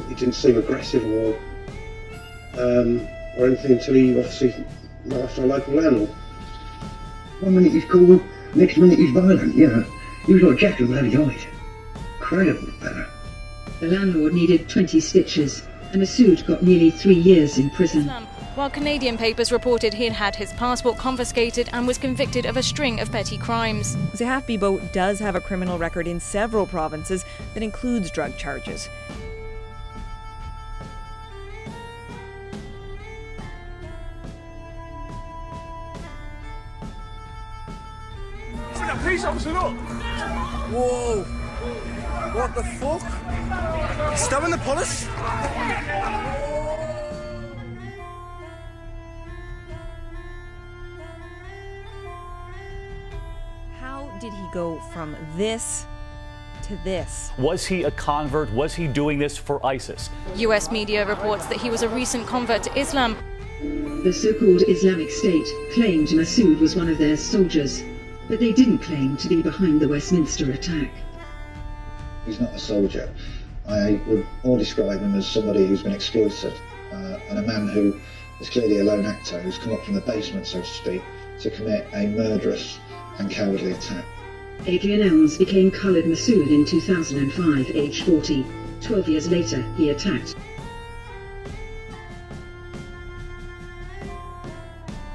he didn't seem aggressive or anything until he obviously went after a local landlord. One minute he's cool, next minute he's violent, you know. He was like Jack and bloody Hyde. Incredible fella. The landlord needed 20 stitches, and Massoud got nearly 3 years in prison. While Canadian papers reported he'd had his passport confiscated and was convicted of a string of petty crimes. Zahaf Bibo does have a criminal record in several provinces that includes drug charges. Police officer, look! Whoa! What the fuck? Stabbing the police? How did he go from this to this? Was he a convert? Was he doing this for ISIS? US media reports that he was a recent convert to Islam. The so-called Islamic State claimed Massoud was one of their soldiers, but they didn't claim to be behind the Westminster attack. He's not a soldier. I would more describe him as somebody who's been exploited, and a man who is clearly a lone actor who's come up from the basement, so to speak, to commit a murderous and cowardly attack. Adrian Elms became Khalid Massoud in 2005, aged 40. 12 years later, he attacked.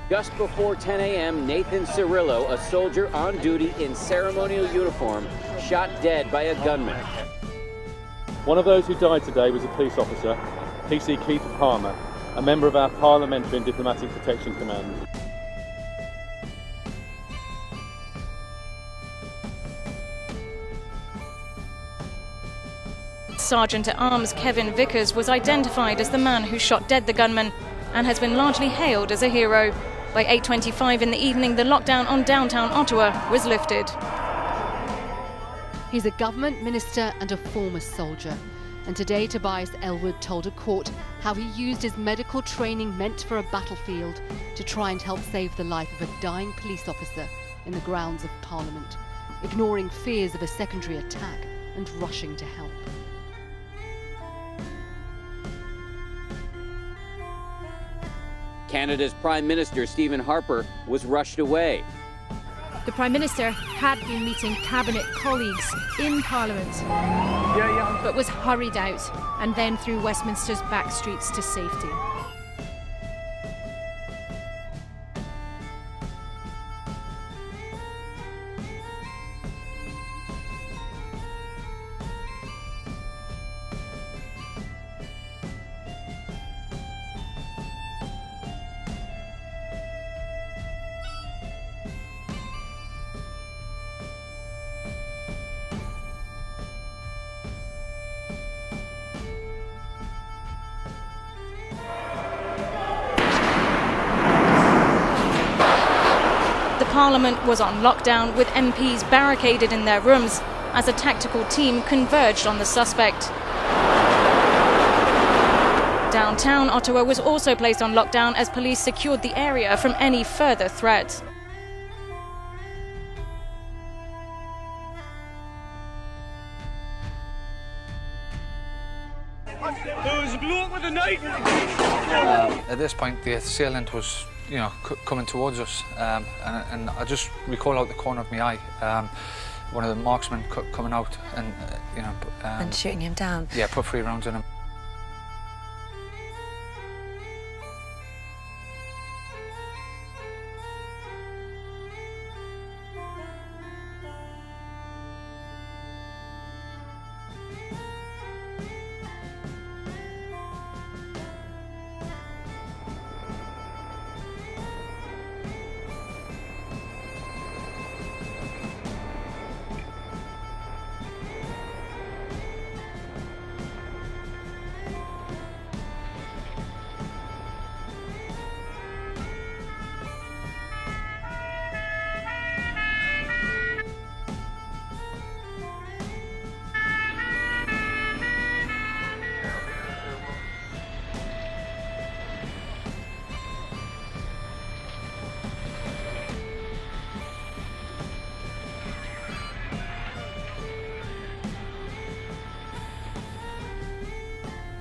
Just before 10 a.m., Nathan Cirillo, a soldier on duty in ceremonial uniform, shot dead by a gunman. One of those who died today was a police officer, PC Keith Palmer, a member of our Parliamentary and Diplomatic Protection Command. Sergeant-at-Arms Kevin Vickers was identified as the man who shot dead the gunman and has been largely hailed as a hero. By 8:25 in the evening, the lockdown on downtown Ottawa was lifted. He's a government minister and a former soldier. And today Tobias Elwood told a court how he used his medical training meant for a battlefield to try and help save the life of a dying police officer in the grounds of Parliament, ignoring fears of a secondary attack and rushing to help. Canada's Prime Minister Stephen Harper was rushed away. The Prime Minister had been meeting cabinet colleagues in Parliament, but was hurried out and then through Westminster's back streets to safety. Parliament was on lockdown, with MPs barricaded in their rooms as a tactical team converged on the suspect. Downtown Ottawa was also placed on lockdown as police secured the area from any further threats. At this point, the assailant was, coming towards us, and I just recall out the corner of my eye one of the marksmen coming out and, and shooting him down. Yeah, put 3 rounds in him.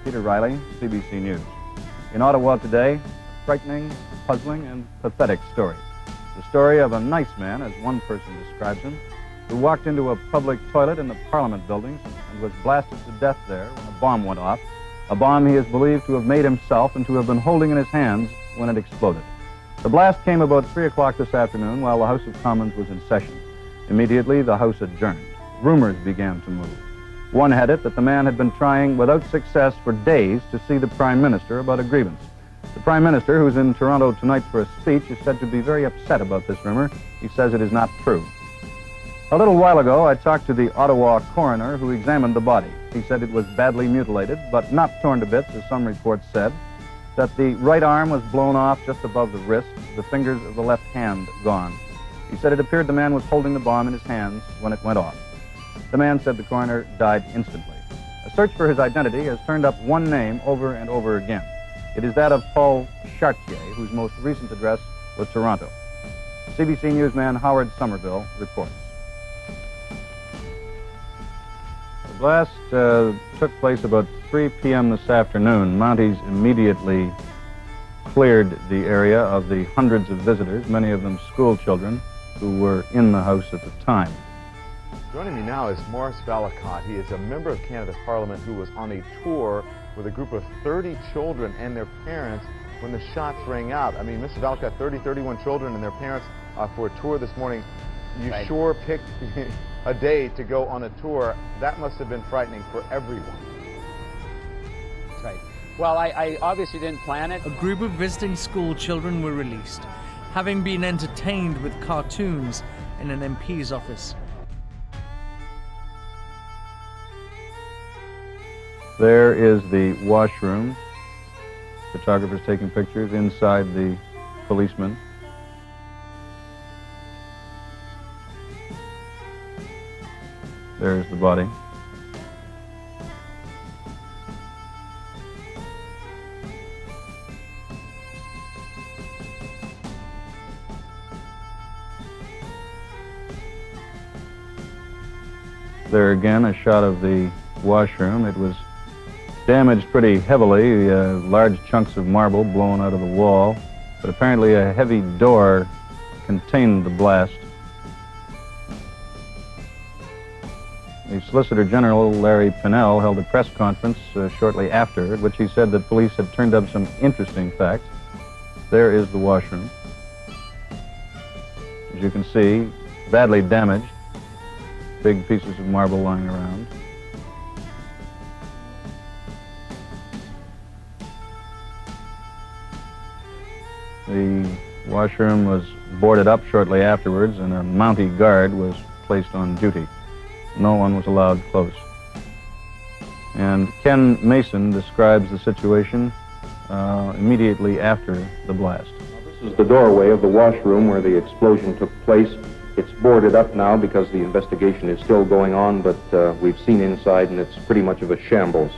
Peter Riley, CBC News. In Ottawa today, a frightening, puzzling, and pathetic story. The story of a nice man, as one person describes him, who walked into a public toilet in the Parliament buildings and was blasted to death there when a bomb went off, a bomb he is believed to have made himself and to have been holding in his hands when it exploded. The blast came about 3 o'clock this afternoon while the House of Commons was in session. Immediately, the House adjourned. Rumors began to move. One had it that the man had been trying without success for days to see the Prime Minister about a grievance. The Prime Minister, who's in Toronto tonight for a speech, is said to be very upset about this rumor. He says it is not true. A little while ago, I talked to the Ottawa coroner who examined the body. He said it was badly mutilated, but not torn to bits, as some reports said, that the right arm was blown off just above the wrist, the fingers of the left hand gone. He said it appeared the man was holding the bomb in his hands when it went off. The man said the coroner died instantly. A search for his identity has turned up one name over and over again. It is that of Paul Chartier, whose most recent address was Toronto. CBC newsman Howard Somerville reports. The blast took place about 3 p.m. this afternoon. Mounties immediately cleared the area of the hundreds of visitors, many of them school children, who were in the house at the time. Joining me now is Maurice Vallacott. He is a member of Canada's Parliament who was on a tour with a group of 30 children and their parents when the shots rang out. I mean, Mr. Vallacott, 31 children and their parents for a tour this morning. You Right. Sure picked a day to go on a tour. That must have been frightening for everyone. That's right. Well, I obviously didn't plan it. A group of visiting school children were released, having been entertained with cartoons in an MP's office. There is the washroom. Photographers taking pictures inside the policeman. There's the body. There again, a shot of the washroom. It was damaged pretty heavily, large chunks of marble blown out of the wall, but apparently a heavy door contained the blast. The Solicitor General, Larry Pinnell, held a press conference shortly after, at which he said that police had turned up some interesting facts. There is the washroom. As you can see, badly damaged, big pieces of marble lying around. The washroom was boarded up shortly afterwards, and a Mountie guard was placed on duty. No one was allowed close. And Ken Mason describes the situation immediately after the blast. This is the doorway of the washroom where the explosion took place. It's boarded up now because the investigation is still going on, but we've seen inside and it's pretty much of a shambles.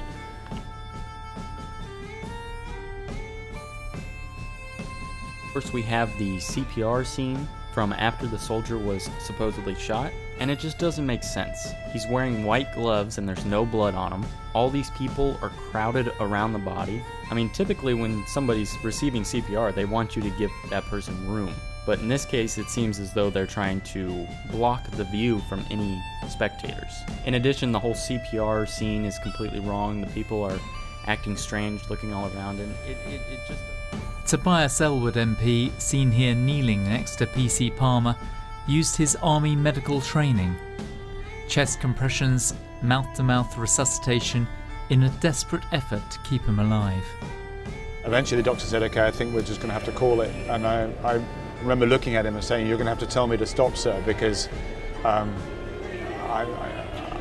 First, we have the CPR scene from after the soldier was supposedly shot, and it just doesn't make sense. He's wearing white gloves and there's no blood on him. All these people are crowded around the body. I mean, typically when somebody's receiving CPR, they want you to give that person room. But in this case, it seems as though they're trying to block the view from any spectators. In addition, the whole CPR scene is completely wrong. The people are acting strange, looking all around, and it just... Tobias Ellwood MP, seen here kneeling next to PC Palmer, used his army medical training. Chest compressions, mouth-to-mouth resuscitation in a desperate effort to keep him alive. Eventually the doctor said, okay, I think we're just going to have to call it. And I remember looking at him and saying, you're going to have to tell me to stop, sir, because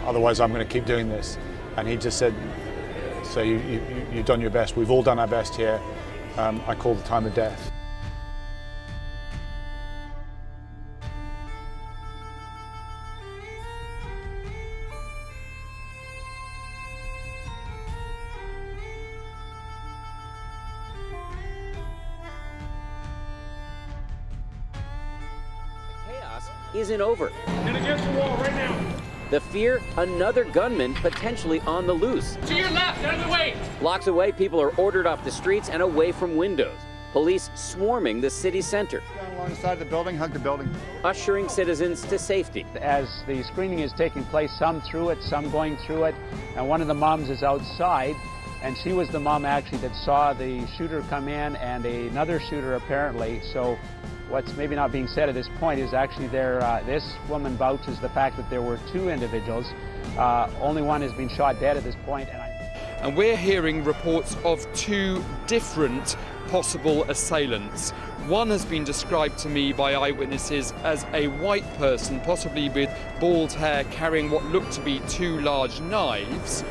otherwise I'm going to keep doing this. And he just said, so you've done your best. We've all done our best here. I call the time of death. Chaos isn't over. Get against the wall right now. The fear, another gunman potentially on the loose. To your left, out of the way! Blocks away, people are ordered off the streets and away from windows. Police swarming the city center. Down alongside the building, hug the building. Ushering citizens to safety. As the screening is taking place, some through it, some going through it, and one of the moms is outside, and she was the mom actually that saw the shooter come in and another shooter apparently. So what's maybe not being said at this point is actually this woman vouches the fact that there were two individuals. Only one has been shot dead at this point. And we're hearing reports of two different possible assailants. One has been described to me by eyewitnesses as a white person, possibly with bald hair, carrying what looked to be two large knives.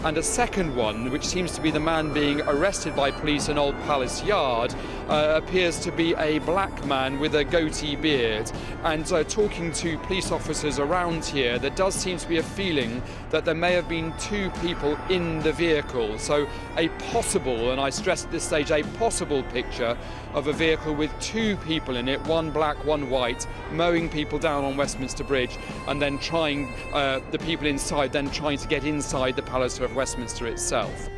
And a second one, which seems to be the man being arrested by police in Old Palace Yard, appears to be a black man with a goatee beard. And talking to police officers around here, there does seem to be a feeling that there may have been two people in the vehicle. So a possible, and I stress at this stage, a possible picture of a vehicle with two people in it, one black, one white, mowing people down on Westminster Bridge, and then trying, the people inside, then trying to get inside the Palace of Westminster itself.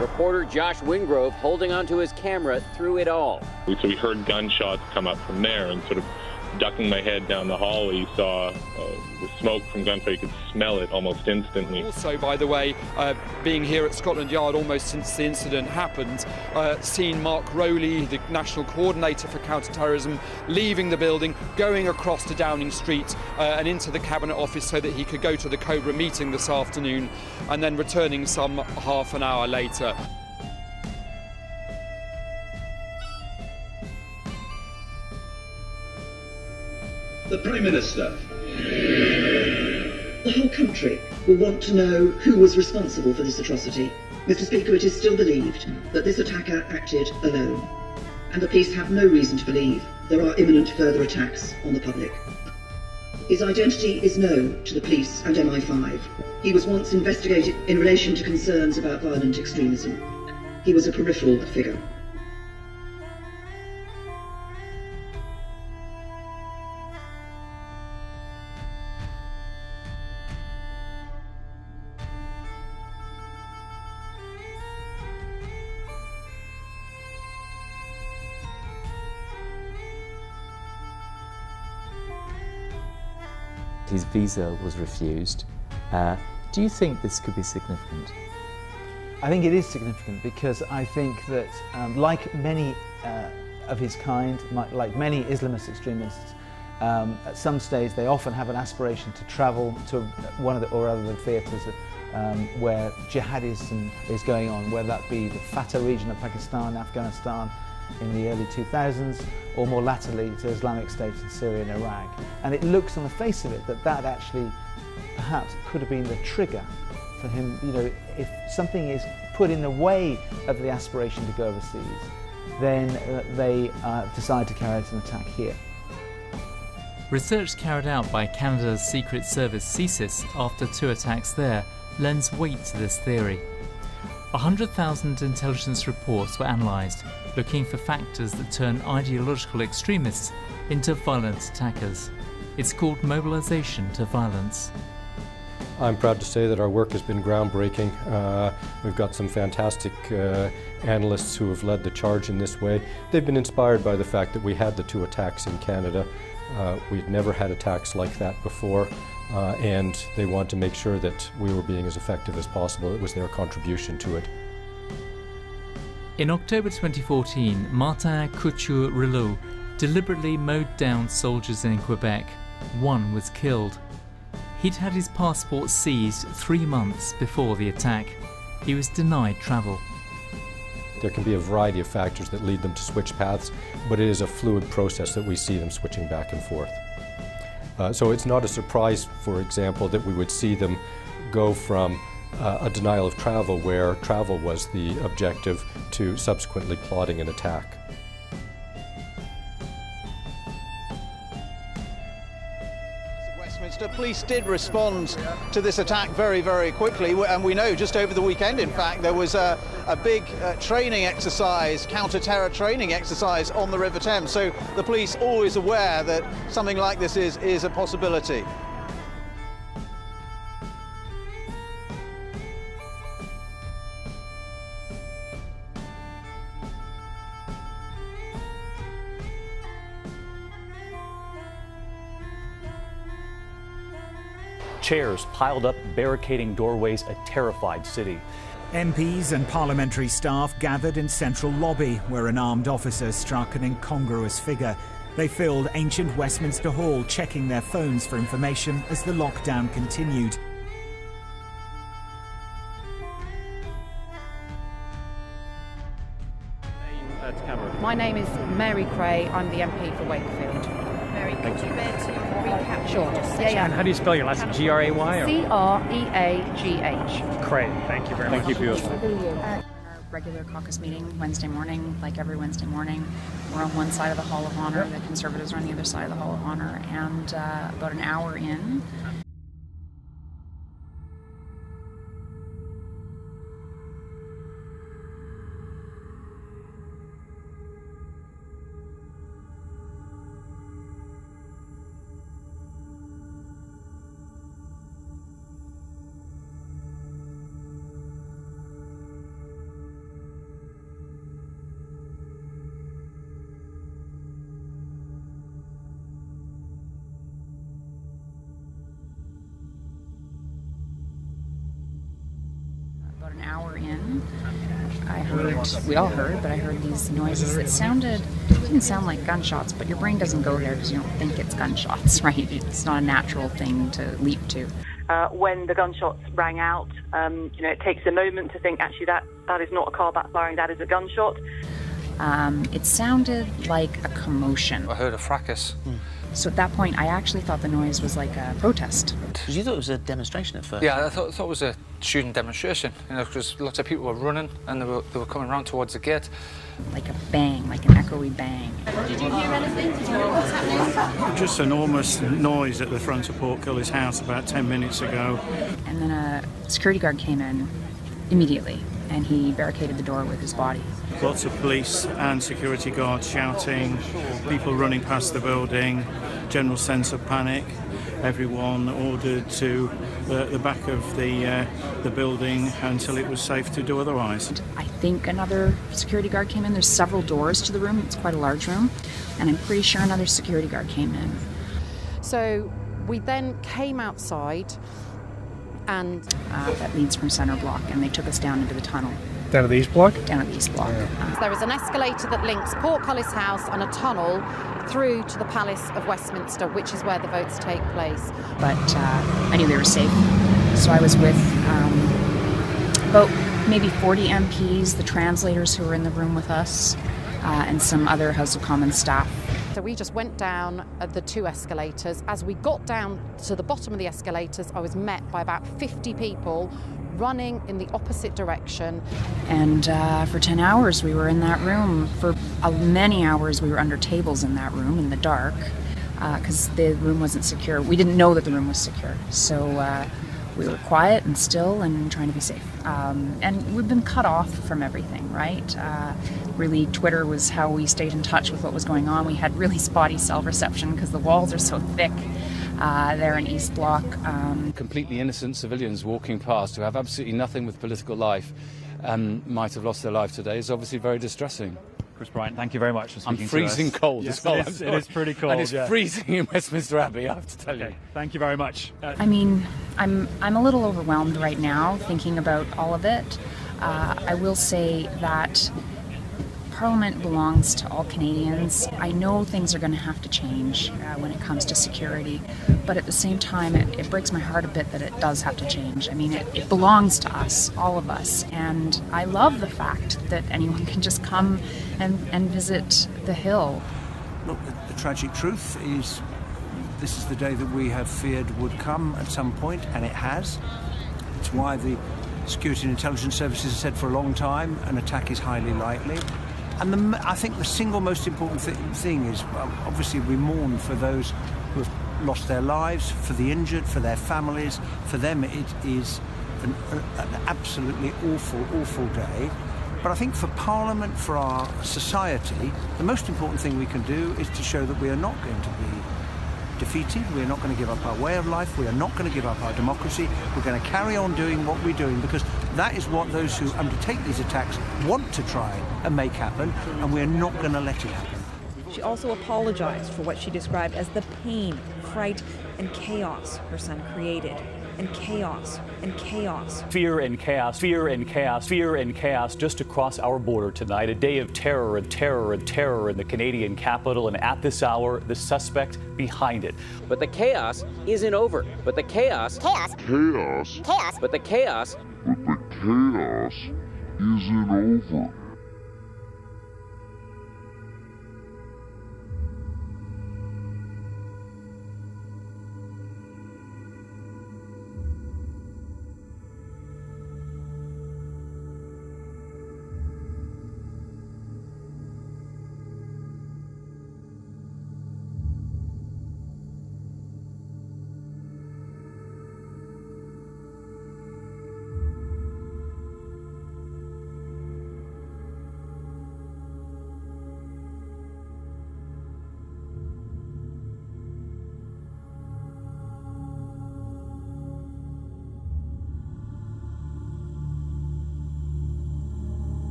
Reporter Josh Wingrove holding onto his camera through it all. So we heard gunshots come up from there, and sort of ducking my head down the hallway, you saw the smoke from gunfire. You could smell it almost instantly. Also, by the way, being here at Scotland Yard almost since the incident happened, seen Mark Rowley, the National Coordinator for Counter-Terrorism, leaving the building, going across to Downing Street and into the Cabinet Office so that he could go to the Cobra meeting this afternoon, and then returning some half an hour later. The Prime Minister. The whole country will want to know who was responsible for this atrocity. Mr. Speaker, it is still believed that this attacker acted alone, and the police have no reason to believe there are imminent further attacks on the public. His identity is known to the police and MI5. He was once investigated in relation to concerns about violent extremism. He was a peripheral figure. His visa was refused. Do you think this could be significant? I think it is significant because I think that, like many of his kind, like many Islamist extremists, at some stage they often have an aspiration to travel to one of the or other theatres where jihadism is going on, whether that be the Fatah region of Pakistan, Afghanistan, in the early 2000s, or more latterly to Islamic State in Syria and Iraq. And it looks on the face of it that that actually perhaps could have been the trigger for him. You know, if something is put in the way of the aspiration to go overseas, then they decide to carry out an attack here. Research carried out by Canada's Secret Service CSIS after two attacks there lends weight to this theory. 100,000 intelligence reports were analysed, looking for factors that turn ideological extremists into violent attackers. It's called mobilisation to violence. I'm proud to say that our work has been groundbreaking. We've got some fantastic analysts who have led the charge in this way. They've been inspired by the fact that we had the two attacks in Canada. We'd never had attacks like that before. And they want to make sure that we were being as effective as possible. It was their contribution to it. In October 2014, Martin Couture-Rilot deliberately mowed down soldiers in Quebec. One was killed. He'd had his passport seized 3 months before the attack. He was denied travel. There can be a variety of factors that lead them to switch paths, but it is a fluid process that we see them switching back and forth. So it's not a surprise, for example, that we would see them go from a denial of travel, where travel was the objective, to subsequently plotting an attack. Manchester, police did respond to this attack very, very quickly, and we know just over the weekend, in fact, there was a big training exercise, counter-terror training exercise on the River Thames, so the police always aware that something like this is a possibility. Chairs piled up, barricading doorways, a terrified city. MPs and parliamentary staff gathered in Central Lobby, where an armed officer struck an incongruous figure. They filled ancient Westminster Hall, checking their phones for information as the lockdown continued. My name is Mary Cray. I'm the MP for Wakefield. Mary, could you bear to recap? Sure. Yeah. And how do you spell your last name? G-R-A-Y? Or? C-R-E-A-G-H. Cray. Thank you very much. Thank you for your regular caucus meeting Wednesday morning, like every Wednesday morning. We're on one side of the Hall of Honor, the Conservatives are on the other side of the Hall of Honor, and about an hour in, we all heard, but I heard these noises that didn't sound like gunshots, but your brain doesn't go there because you don't think it's gunshots, right? It's not a natural thing to leap to. When the gunshots rang out, it takes a moment to think, actually, that is not a car backfiring, that is a gunshot. It sounded like a commotion. I heard a fracas. So at that point, I actually thought the noise was like a protest. Because you thought it was a demonstration at first? Yeah, I thought it was a student demonstration, because lots of people were running and they were coming around towards the gate. Like a bang, like an echoey bang. Did you hear anything? Did you know what's happening? Just enormous noise at the front of Portcullis House about 10 minutes ago. And then a security guard came in immediately, and he barricaded the door with his body. Lots of police and security guards shouting, people running past the building, general sense of panic. Everyone ordered to the back of the building until it was safe to do otherwise. I think another security guard came in. There's several doors to the room. It's quite a large room. And I'm pretty sure another security guard came in. So we then came outside and... that leads from Centre Block, and they took us down into the tunnel. Down at the East Block? Down at the East Block. Yeah. There is an escalator that links Portcullis House and a tunnel through to the Palace of Westminster, which is where the votes take place. But I knew they were safe, so I was with about maybe 40 MPs, the translators who were in the room with us, and some other House of Commons staff. So we just went down the two escalators. As we got down to the bottom of the escalators, I was met by about 50 people running in the opposite direction. And for 10 hours we were in that room. For many hours we were under tables in that room in the dark because the room wasn't secure. We didn't know that the room was secure. So we were quiet and still and trying to be safe. And we've been cut off from everything, right? Really, Twitter was how we stayed in touch with what was going on. We had really spotty cell reception because the walls are so thick. There in East Block. Completely innocent civilians walking past who have absolutely nothing with political life might have lost their life today is obviously very distressing. Chris Bryant, thank you very much for speaking to us. I'm freezing cold as well. It is pretty cold. And it's freezing in Westminster Abbey, I have to tell you. Thank you very much. I mean, I'm a little overwhelmed right now thinking about all of it. I will say that Parliament belongs to all Canadians. I know things are going to have to change when it comes to security, but at the same time it breaks my heart a bit that it does have to change. I mean, it belongs to us, all of us, and I love the fact that anyone can just come and visit the Hill. Look, the tragic truth is this is the day that we have feared would come at some point, and it has. It's why the security and intelligence services have said for a long time an attack is highly likely. And I think the single most important thing is, well, obviously we mourn for those who have lost their lives, for the injured, for their families. For them, it is an absolutely awful, awful day. But I think for Parliament, for our society, the most important thing we can do is to show that we are not going to be defeated, we're not going to give up our way of life, we are not going to give up our democracy, we're going to carry on doing what we're doing, because that is what those who undertake these attacks want to try and make happen, and we're not going to let it happen. She also apologized for what she described as the pain, fright, and chaos her son created. And chaos, and chaos. Fear and chaos, fear and chaos, fear and chaos just across our border tonight. A day of terror and terror and terror in the Canadian capital, and at this hour, the suspect behind it. But the chaos isn't over. But the chaos... Chaos. Chaos. Chaos. But the chaos... But the chaos isn't over.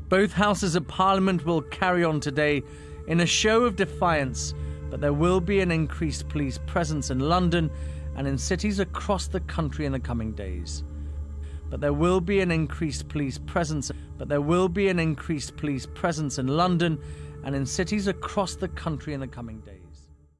Both houses of Parliament will carry on today in a show of defiance, but there will be an increased police presence in London and in cities across the country in the coming days. But there will be an increased police presence. But there will be an increased police presence in London and in cities across the country in the coming days.